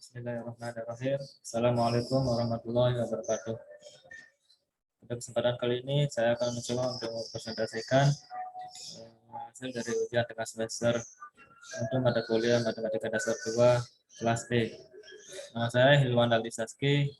Bismillahirrahmanirrahim. Assalamualaikum warahmatullahi wabarakatuh. Pada kesempatan kali ini saya akan mencoba untuk mempresentasikan hasil dari ujian tengah semester untuk mata kuliah Matematika Dasar 2 kelas B. Nama saya Hilwan Aldi Saski,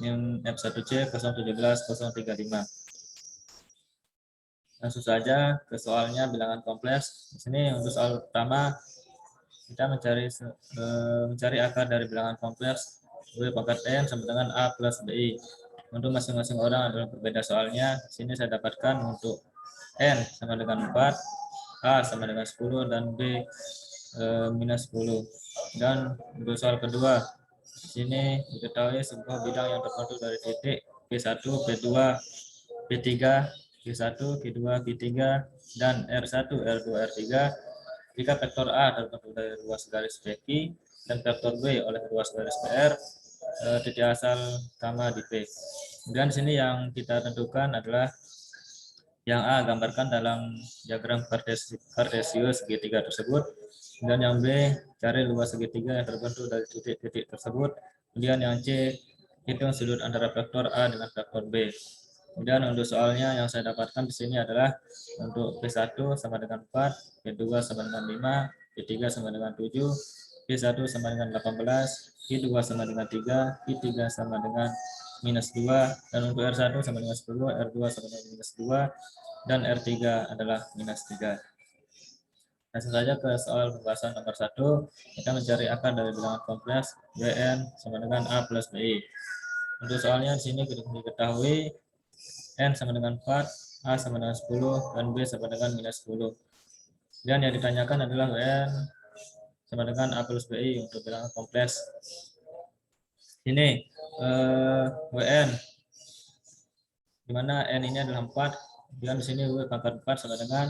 NIM F1C 017035. Langsung saja ke soalnya bilangan kompleks. Di sini untuk soal pertama kita mencari akar dari bilangan kompleks B pangkat n sama dengan a plus bi. Untuk masing-masing orang adalah berbeda soalnya. Di sini saya dapatkan untuk n sama dengan 4, a sama dengan 10, dan b minus 10. Dan untuk soal kedua, di sini diketahui sebuah bidang yang terbentuk dari titik P1, P2, P3, P1, P2, P3, dan R1, R2, R3. Jika vektor A terbentuk dari ruas garis PQ dan vektor B oleh ruas garis PR, titik asal sama di P. Kemudian di sini yang kita tentukan adalah yang A gambarkan dalam diagram kartesius segitiga tersebut. Kemudian yang B cari luas segitiga yang terbentuk dari titik-titik tersebut. Kemudian yang C hitung sudut antara vektor A dengan vektor B. Kemudian untuk soalnya yang saya dapatkan di sini adalah untuk P1 sama dengan 4, P2 sama dengan 5, P3 sama dengan 7, P1 sama dengan 18, P2 sama dengan 3, P3 sama dengan minus 2, dan untuk R1 sama dengan 10, R2 sama dengan minus 2, dan R3 adalah minus 3. Langsung saja ke soal pembahasan nomor 1, kita mencari akar dari bilangan kompleks Bn sama dengan A plus Bi. Untuk soalnya di sini diketahui N sama dengan 4, A sama dengan 10, dan B sama dengan minus 10. Dan yang ditanyakan adalah WN sama dengan A plus BI untuk bilangan kompleks. Ini WN, di mana N ini adalah 4, dan di sini W pangkat 4 sama dengan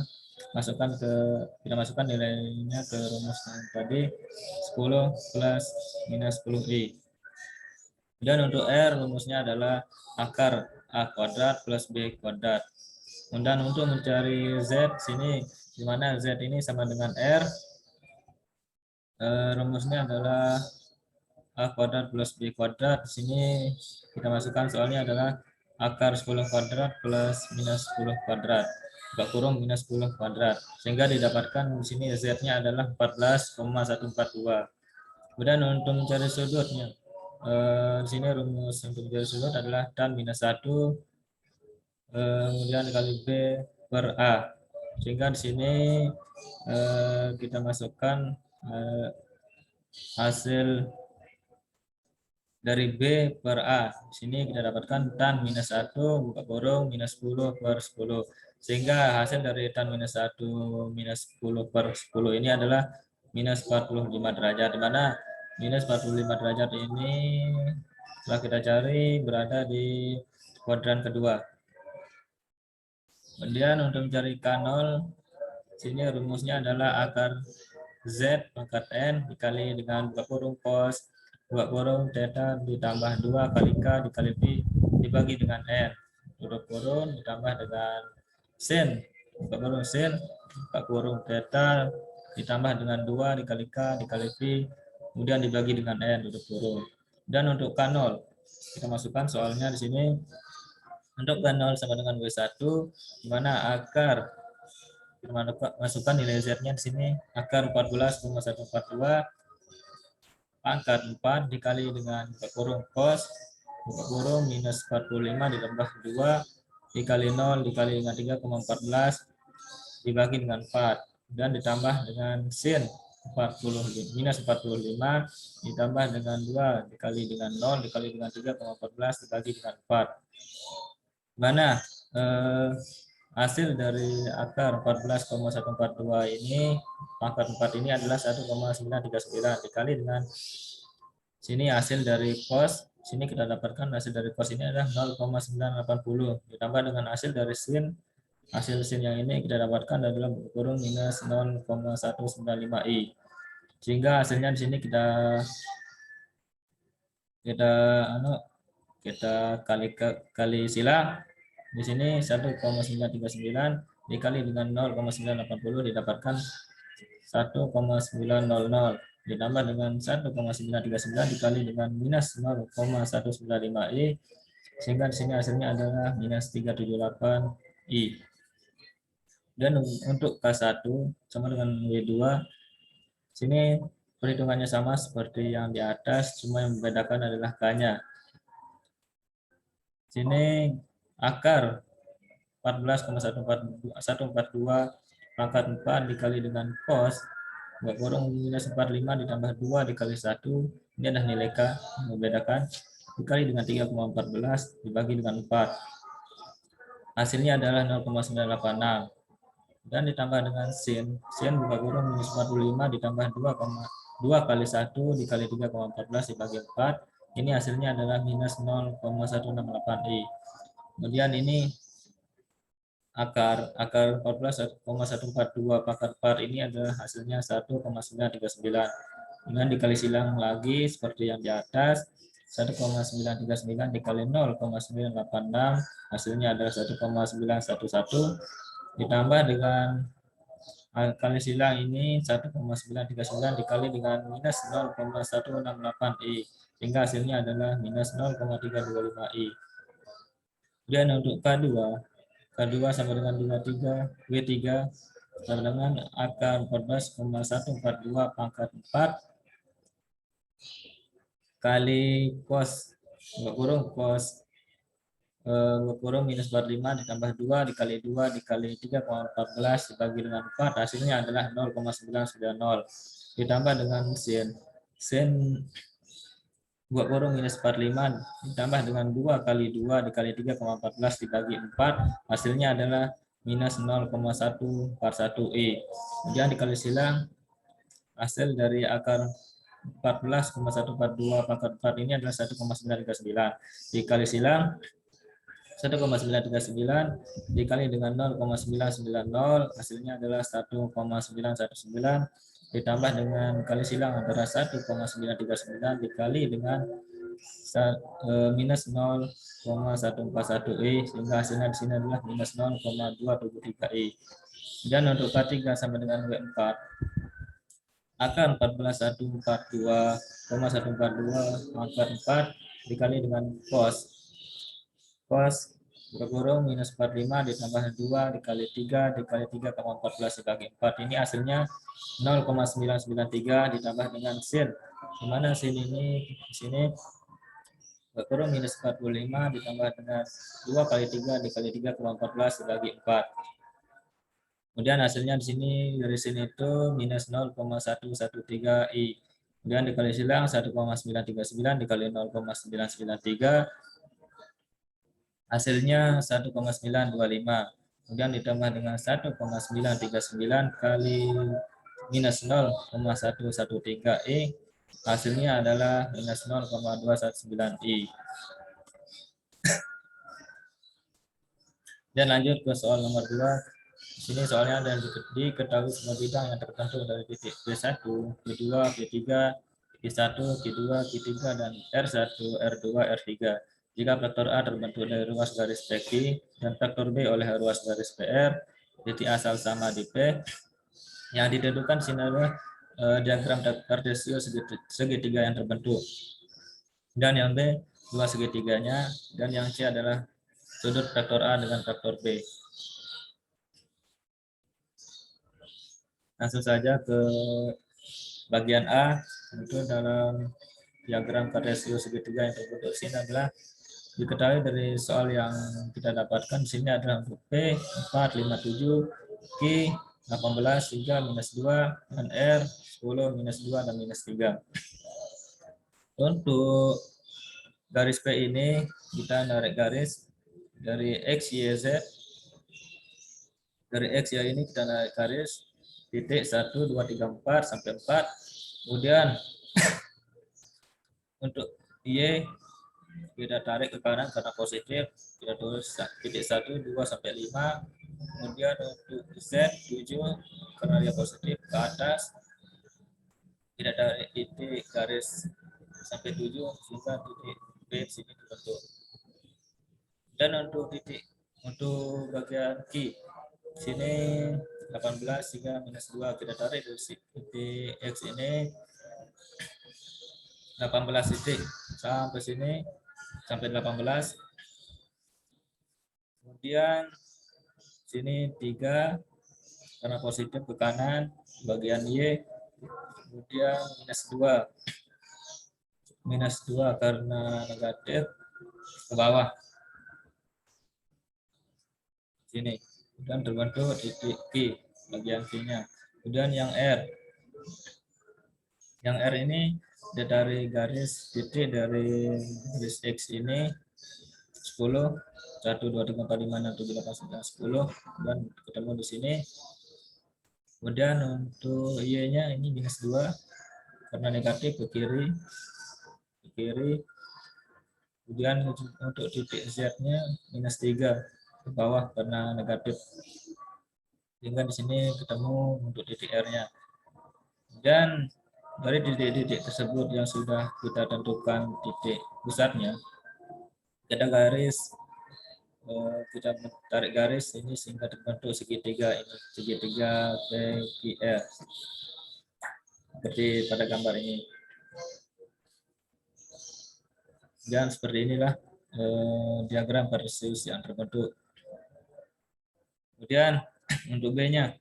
kita masukkan nilainya ke rumus tadi 10 plus minus 10i. Dan untuk R rumusnya adalah akar A kuadrat plus B kuadrat. Dan untuk mencari Z sini, di mana Z ini sama dengan R, rumusnya adalah A kuadrat plus B kuadrat. Di sini kita masukkan soalnya adalah akar 10 kuadrat plus minus 10 kuadrat, buka kurung minus 10 kuadrat, sehingga didapatkan di sini Z-nya adalah 14,142. Kemudian untuk mencari sudutnya, di sini rumus untuk mencari sudut adalah tan minus 1 kemudian dikali B per A, sehingga di sini kita masukkan hasil dari B per A. Di sini kita dapatkan tan minus 1 buka kurung minus 10 per 10, sehingga hasil dari tan minus 1 minus 10 per 10 ini adalah minus 45 derajat, di mana minus 45 derajat ini setelah kita cari berada di kuadran kedua. Kemudian untuk mencari K0, sini rumusnya adalah akar Z pangkat N dikali dengan buka kurung cos buka kurung theta ditambah 2 kali K dikali Pi dibagi dengan N, tutup kurung ditambah dengan sin buka kurung sin buka kurung theta ditambah dengan 2 dikali K dikali Pi kemudian dibagi dengan N, tutup kurung. Dan untuk K0 kita masukkan soalnya di sini. Untuk K0 sama dengan W1, di mana akar kita masukkan nilai Z-nya di sini akar 14,142 pangkat 4 dikali dengan buka kurung cos buka kurung minus 45 ditambah 2 dikali 0 dikali dengan 3,14 dibagi dengan 4 dan ditambah dengan sin 40 minus 45 ditambah dengan 2 dikali dengan 0 dikali dengan 3,14 dibagi dengan 4, mana hasil dari akar 14,142 ini pangkat 4 ini adalah 1,939 dikali dengan sini hasil dari cos, sini kita dapatkan hasil dari cos ini adalah 0,980 ditambah dengan hasil dari sin, hasil sin yang ini kita dapatkan adalah kurung minus 0,195i, sehingga hasilnya di sini kita kali sila. Di sini 1,939 dikali dengan 0,980 didapatkan 1,900. ditambah dengan 1,939 dikali dengan minus 0,195i, sehingga di sini hasilnya adalah minus 378i. Dan untuk K1 sama dengan W2, sini perhitungannya sama seperti yang di atas, cuma yang membedakan adalah K-nya. Sini akar 14,142 pangkat 4 dikali dengan cos minus 45 ditambah 2 dikali 1, ini adalah nilai K yang membedakan, dikali dengan 3,14 dibagi dengan 4, hasilnya adalah 0,986, dan ditambah dengan sin minus 45 ditambah 2 kali 1 dikali 3,14 dibagi 4, ini hasilnya adalah minus 0,168i. Kemudian ini akar 14,142 pangkat 4 ini adalah hasilnya 1,939, dengan dikali silang lagi seperti yang di atas, 1,939 dikali 0,986 hasilnya adalah 1,911, ditambah dengan kali silang ini 1,939 dikali dengan minus 0,168i, sehingga hasilnya adalah minus 0,325i. Dan untuk K2 sama dengan 23, W3 sama dengan akar 14,142 pangkat 4 kali cos minus 45 ditambah 2 dikali 2 dikali 3,14 dibagi dengan 4, hasilnya adalah 0,990, ditambah dengan sin minus 45 ditambah dengan 2 kali 2 dikali 3,14 dibagi 4, hasilnya adalah minus 0,141i. Kemudian dikali silang, hasil dari akar 14,142 pangkat 4 ini adalah 1,939 dikali silang 1,939 dikali dengan 0,990, hasilnya adalah 1,919, ditambah dengan kali silang antara 1,939 dikali dengan minus 0,141i, sehingga hasilnya di sini adalah minus 0,273i. Dan untuk K3 sama dengan W4, akar 14,142 pangkat 4 dikali dengan cos minus 45 ditambah 2 dikali 3 dikali 3,14 dibagi 4, ini hasilnya 0,993 ditambah dengan sin, di mana sin ini di sini minus 45 ditambah dengan 2 kali 3 dikali 3,14 dibagi 4. Kemudian hasilnya di sini dari sini itu minus 0,113i. Kemudian dikali silang 1,939 dikali 0,993, hasilnya 1,925. Kemudian ditambah dengan 1,939 kali minus 0,113i, hasilnya adalah minus 0,219i. Dan lanjut ke soal nomor 2. Sini soalnya ada diketahui semua bidang yang tertentu dari titik P1, P2, P3, Q1, Q2, Q3, dan R1, R2, R3. Jika faktor A terbentuk dari ruas garis PQ dan faktor B oleh ruas garis PR, titik asal sama di P, yang ditentukan sini adalah diagram kartesio segitiga yang terbentuk. Dan yang B, dua segitiganya, dan yang C adalah sudut faktor A dengan faktor B. Langsung saja ke bagian A, itu dalam diagram kartesio segitiga yang terbentuk sini adalah diketahui dari soal yang kita dapatkan. Di sini adalah untuk P 4, 5, 7, Q 18, 3, minus 2, dan R 10, minus 2, dan minus 3. Untuk garis P ini kita narik garis dari X, Y, Z. Dari X, Y ini kita narik garis titik 1, 2, 3, 4 sampai 4. Kemudian untuk Y kita tarik ke kanan karena positif, kita tulis titik 1, 2 sampai 5. Kemudian untuk Z 7 karena dia positif ke atas, kita tarik titik garis sampai 7 sehingga titik B sini dibentuk. Dan untuk bagian Q sini 18 hingga minus 2 kita tarik dari titik X ini 18 titik sampai sini, sampai 18. Kemudian sini 3 karena positif ke kanan, bagian Y. Kemudian minus 2 karena negatif ke bawah sini, dan terbentuk titik Q bagian Q-nya. Kemudian yang R ini dari garis titik dari garis X ini 10 1 2 3 4 5 6 7 8 9 10 dan ketemu di sini. Kemudian untuk Y-nya ini minus 2 karena negatif ke kiri. Kemudian untuk titik Z-nya minus 3 ke bawah karena negatif. Sehingga di sini ketemu untuk titik R-nya. Dan dari titik-titik tersebut yang sudah kita tentukan titik pusatnya, kita tarik garis ini sehingga terbentuk segitiga ini, segitiga PQR seperti pada gambar ini. Dan seperti inilah diagram Perseus yang terbentuk. Kemudian untuk B-nya,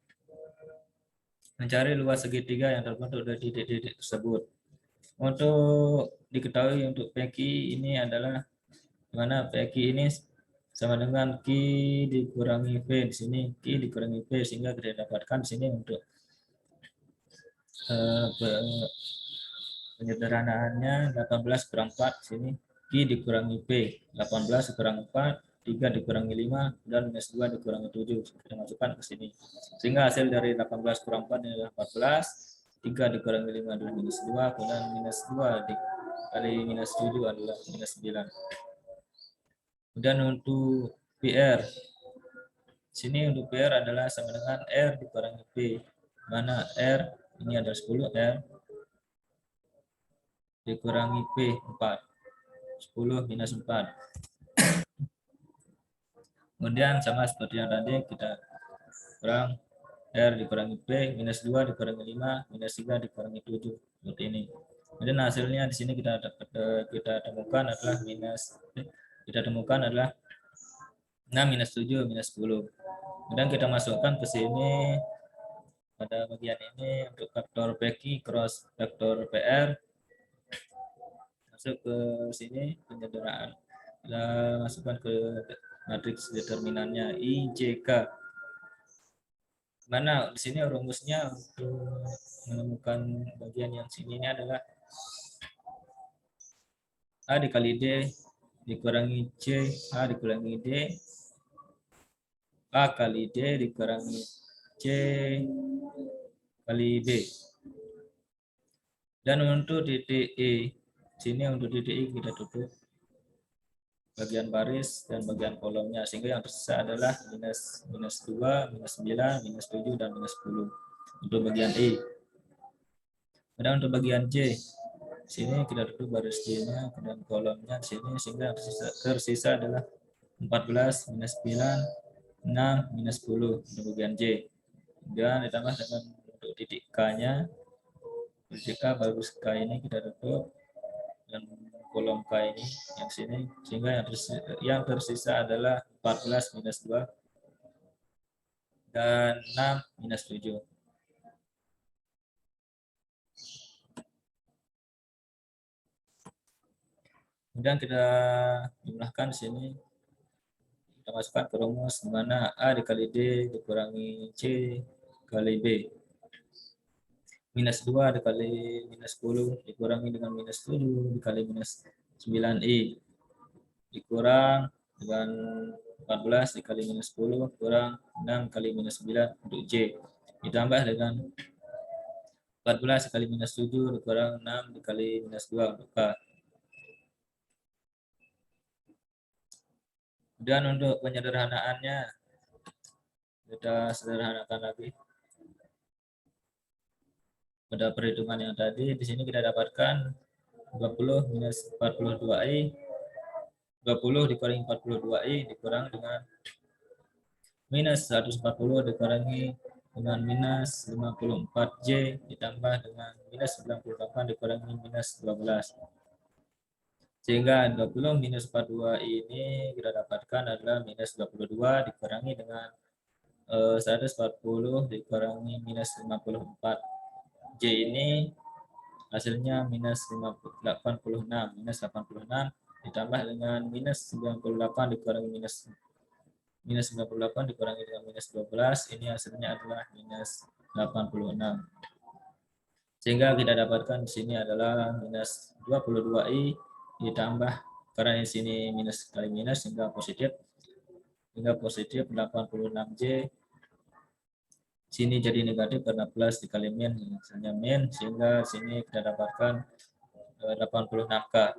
mencari luas segitiga yang terbentuk dari titik-titik tersebut. Untuk diketahui untuk PQ ini adalah mana PQ ini sama dengan Q dikurangi P. Di sini Q dikurangi P, sehingga kita dapatkan di sini untuk penyederhanaannya 18/4 sini Q dikurangi P, 18 kurang 4, 3 dikurangi 5, dan minus 2 dikurangi 7. Kita masukkan ke sini. Sehingga hasil dari 18 kurang 4 adalah 14, 3 dikurangi 5 adalah minus 2, kemudian minus 2 dikali minus 7 adalah minus 9. Kemudian untuk PR, sini untuk PR adalah sama dengan R dikurangi P, mana R ini adalah 10, R dikurangi P 4, 10 minus 4. Kemudian sama seperti yang tadi, kita kurang R dikurangi P, minus 2 dikurangi 5, minus 3 dikurangi 7, seperti ini. Kemudian hasilnya di sini kita temukan adalah 6 minus 7 minus 10. Kemudian kita masukkan ke sini pada bagian ini untuk vektor PQ cross vektor PR. Masuk ke sini penyederhanaan. Kita masukkan ke matriks determinannya IJK. Mana di sini rumusnya untuk menemukan bagian yang sini ini adalah A dikali D dikurangi C, A dikurangi D, A kali D dikurangi C kali B. Dan untuk titik E, sini untuk titik E kita tutup bagian baris dan bagian kolomnya, sehingga yang tersisa adalah minus 2, minus 9, minus 7, dan minus 10 untuk bagian E. Dan untuk bagian J, sini kita tutup baris J-nya dan kolomnya di sini, sehingga yang tersisa adalah 14, minus 9, 6, minus 10 untuk bagian J. Dan ditambah dengan untuk titik K-nya, titik K baru K ini kita tutup, dan kolom K ini yang sini, sehingga yang tersisa adalah 14 minus 2 dan 6 minus 7. Kemudian kita jumlahkan di sini, kita masukkan ke rumus di mana A dikali D dikurangi C kali B. Minus 2 dikali minus 10 dikurangi dengan minus 7 dikali minus 9i dikurang dengan 14 dikali minus 10 kurang 6 kali minus 9 untuk J, ditambah dengan 14 dikali minus 7 dikurang 6 dikali minus 2 untuk K. Dan untuk penyederhanaannya kita sederhanakan lagi. Pada perhitungan yang tadi, di sini kita dapatkan 20 minus 42i, 20 dikurangi 42i dikurang dengan minus 140 dikurangi dengan minus 54j ditambah dengan minus 98 dikurangi minus 12. Sehingga 20 minus 42 ini kita dapatkan adalah minus 22 dikurangi dengan 140 dikurangi minus 54. J ini hasilnya minus 86. Minus 86 ditambah dengan minus 98 dikurangi minus 98 dikurangi dengan minus 12. Ini hasilnya adalah minus 86. Sehingga kita dapatkan di sini adalah minus 22i ditambah, karena di sini minus kali minus sehingga positif 86J. Sini jadi negatif karena plus dikali min, hasilnya min, sehingga sini kita dapatkan 86K.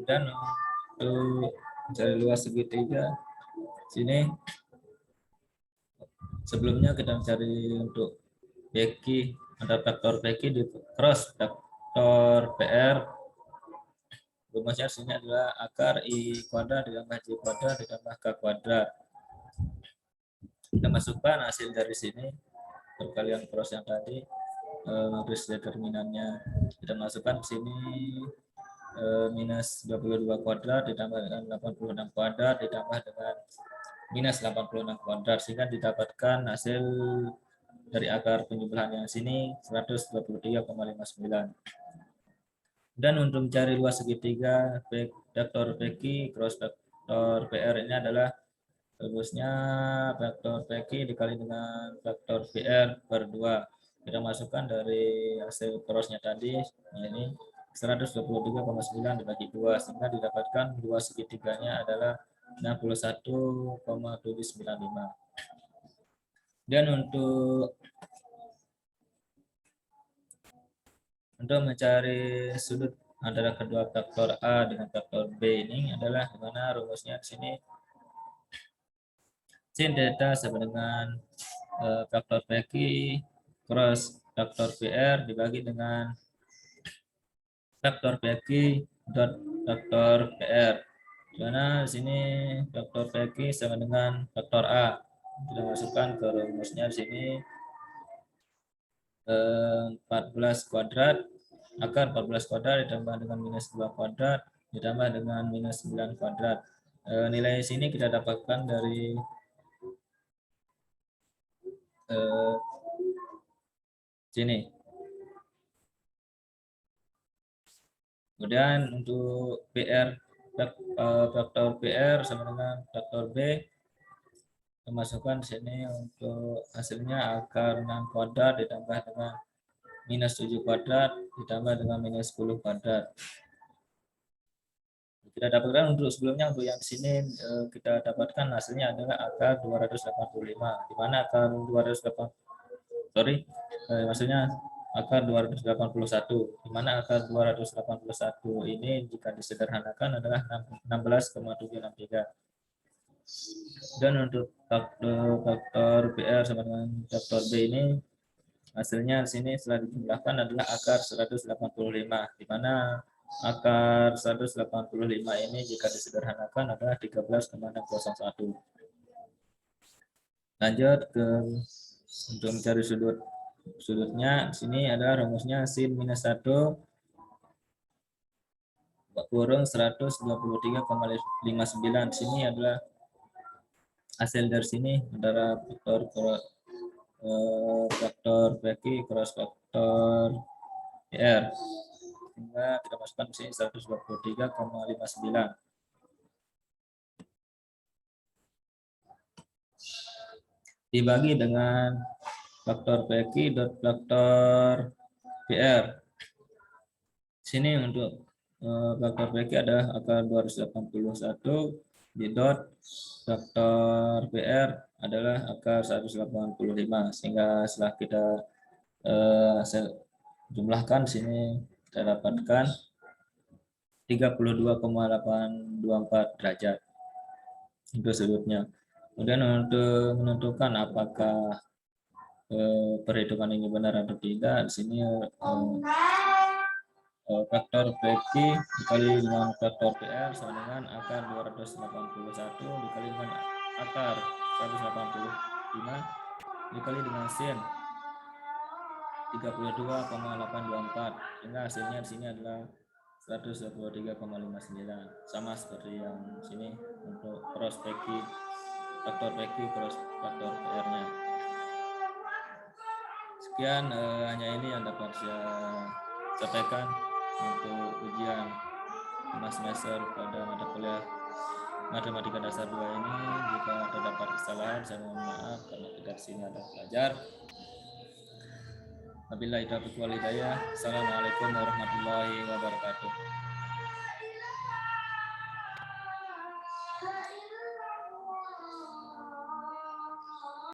Dan untuk mencari luas segitiga, sini sebelumnya kita mencari untuk PQ, ada faktor PQ di cross faktor PR. Rumusnya sini adalah akar I kuadrat ditambah J kuadrat ditambah K kuadrat. Kita masukkan hasil dari sini, perkalian cross yang tadi, matris determinannya kita masukkan ke sini, minus 22 kuadrat ditambah dengan 86 kuadrat ditambah dengan minus 86 kuadrat, sehingga didapatkan hasil dari akar penjumlahan yang sini 123,59. Dan untuk mencari luas segitiga vektor PQ cross vektor PR ini adalah rumusnya vektor PQ dikali dengan vektor PR per 2. Kita masukkan dari hasil crossnya tadi, ini 123,9 dibagi 2, sehingga didapatkan luas segitiganya adalah 61,795. Dan untuk mencari sudut antara kedua faktor A dengan faktor B ini adalah dimana rumusnya di sini sin theta sama dengan faktor PQ cross faktor PR dibagi dengan faktor PQ dot faktor PR. Dimana di sini faktor PQ sama dengan faktor A. Kita masukkan ke rumusnya di sini 14 kuadrat, akar 14 kuadrat ditambah dengan minus 2 kuadrat ditambah dengan minus 9 kuadrat. Nilai sini kita dapatkan dari sini. Kemudian untuk PR, faktor PR sama dengan faktor B, kita masukkan di sini untuk hasilnya akar 6 kuadrat ditambah dengan minus 7 kuadrat ditambah dengan minus 10 kuadrat. Kita dapatkan untuk sebelumnya, untuk yang di sini kita dapatkan hasilnya adalah akar 285, di mana akar 280, maksudnya akar 281, di mana akar 281 ini jika disederhanakan adalah 16,763. Dan untuk faktor PR sama dengan faktor B ini hasilnya di sini setelah dijumlahkan adalah akar 185, di mana akar 185 ini jika disederhanakan adalah 13,601. Lanjut ke untuk mencari sudutnya, di sini adalah rumusnya sin minus 1 kurung 123,59. Di sini adalah hasil dari sini antara faktor PQ cross faktor PR, sehingga kita masukkan di sini 123,59 dibagi dengan faktor PQ dot faktor PR. Sini untuk faktor PQ adalah akar 281 di dot faktor PR adalah akar 185, sehingga setelah kita jumlahkan di sini kita dapatkan 32,824 derajat untuk sudutnya. Kemudian untuk menentukan apakah perhitungan ini benar atau tidak, di sini faktor PQ dikali dengan faktor PR sama dengan akar 281 dikali dengan akar 185 dikali dengan sin 32,824, sehingga hasilnya di sini adalah 123,59, sama seperti yang sini untuk cross PQ, faktor PQ cross faktor PR-nya. Sekian hanya ini yang dapat saya sampaikan untuk ujian 5 semester pada mata kuliah Matematika Dasar 2 ini. Jika terdapat kesalahan, saya mohon maaf karena kita di sini adalah pelajar. Wabillahi taufiq wal hidayah. Assalamualaikum warahmatullahi wabarakatuh.